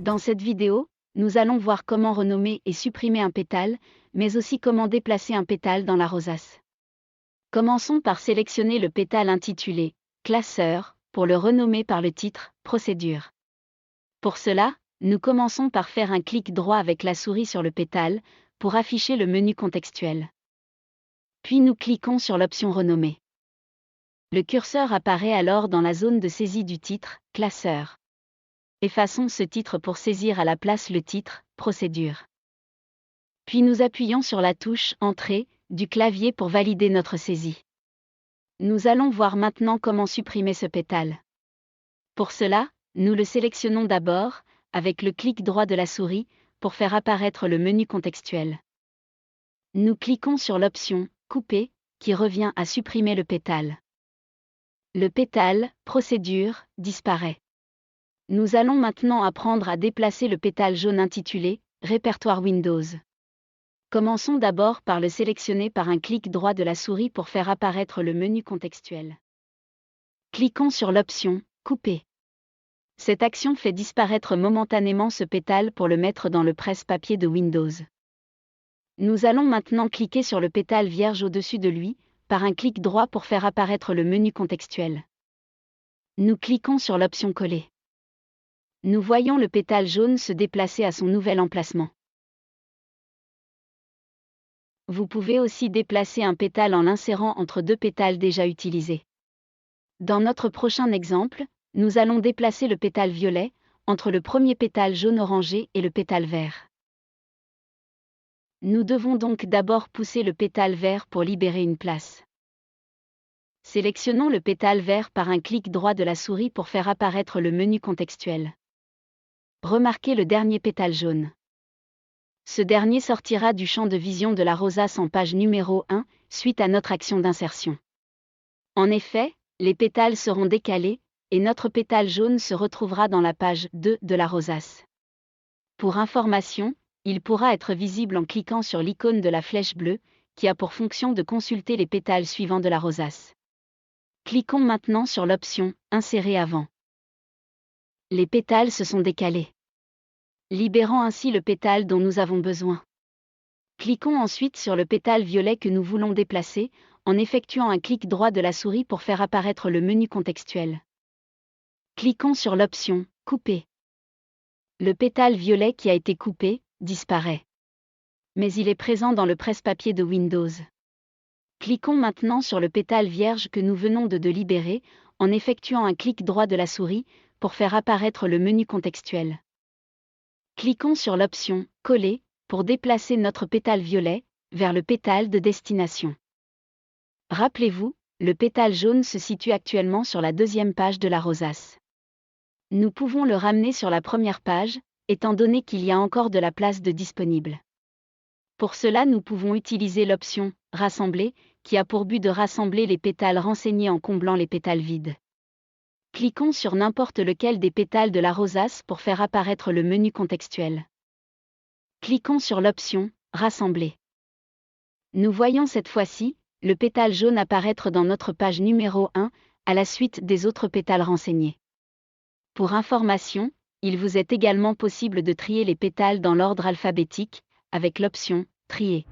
Dans cette vidéo, nous allons voir comment renommer et supprimer un pétale, mais aussi comment déplacer un pétale dans la rosace. Commençons par sélectionner le pétale intitulé « Classeur » pour le renommer par le titre « Procédure ». Pour cela, nous commençons par faire un clic droit avec la souris sur le pétale, pour afficher le menu contextuel. Puis nous cliquons sur l'option Renommer. Le curseur apparaît alors dans la zone de saisie du titre « Classeur ». Effaçons ce titre pour saisir à la place le titre « Procédure ». Puis nous appuyons sur la touche « Entrée » du clavier pour valider notre saisie. Nous allons voir maintenant comment supprimer ce pétale. Pour cela, nous le sélectionnons d'abord, avec le clic droit de la souris, pour faire apparaître le menu contextuel. Nous cliquons sur l'option « Couper » qui revient à supprimer le pétale. Le pétale « Procédure » disparaît. Nous allons maintenant apprendre à déplacer le pétale jaune intitulé « Répertoire Windows ». Commençons d'abord par le sélectionner par un clic droit de la souris pour faire apparaître le menu contextuel. Cliquons sur l'option « Couper ». Cette action fait disparaître momentanément ce pétale pour le mettre dans le presse-papier de Windows. Nous allons maintenant cliquer sur le pétale vierge au-dessus de lui, par un clic droit pour faire apparaître le menu contextuel. Nous cliquons sur l'option « Coller ». Nous voyons le pétale jaune se déplacer à son nouvel emplacement. Vous pouvez aussi déplacer un pétale en l'insérant entre deux pétales déjà utilisés. Dans notre prochain exemple, nous allons déplacer le pétale violet, entre le premier pétale jaune orangé et le pétale vert. Nous devons donc d'abord pousser le pétale vert pour libérer une place. Sélectionnons le pétale vert par un clic droit de la souris pour faire apparaître le menu contextuel. Remarquez le dernier pétale jaune. Ce dernier sortira du champ de vision de la rosace en page numéro 1, suite à notre action d'insertion. En effet, les pétales seront décalés, et notre pétale jaune se retrouvera dans la page 2 de la rosace. Pour information, il pourra être visible en cliquant sur l'icône de la flèche bleue, qui a pour fonction de consulter les pétales suivants de la rosace. Cliquons maintenant sur l'option « Insérer avant ». Les pétales se sont décalés, libérant ainsi le pétale dont nous avons besoin. Cliquons ensuite sur le pétale violet que nous voulons déplacer, en effectuant un clic droit de la souris pour faire apparaître le menu contextuel. Cliquons sur l'option « Couper ». Le pétale violet qui a été coupé disparaît. Mais il est présent dans le presse-papier de Windows. Cliquons maintenant sur le pétale vierge que nous venons de libérer, en effectuant un clic droit de la souris, pour faire apparaître le menu contextuel. Cliquons sur l'option « Coller » pour déplacer notre pétale violet vers le pétale de destination. Rappelez-vous, le pétale jaune se situe actuellement sur la deuxième page de la rosace. Nous pouvons le ramener sur la première page, étant donné qu'il y a encore de la place de disponible. Pour cela, nous pouvons utiliser l'option « Rassembler » qui a pour but de rassembler les pétales renseignés en comblant les pétales vides. Cliquons sur n'importe lequel des pétales de la rosace pour faire apparaître le menu contextuel. Cliquons sur l'option « Rassembler ». Nous voyons cette fois-ci le pétale jaune apparaître dans notre page numéro 1, à la suite des autres pétales renseignés. Pour information, il vous est également possible de trier les pétales dans l'ordre alphabétique, avec l'option « Trier ».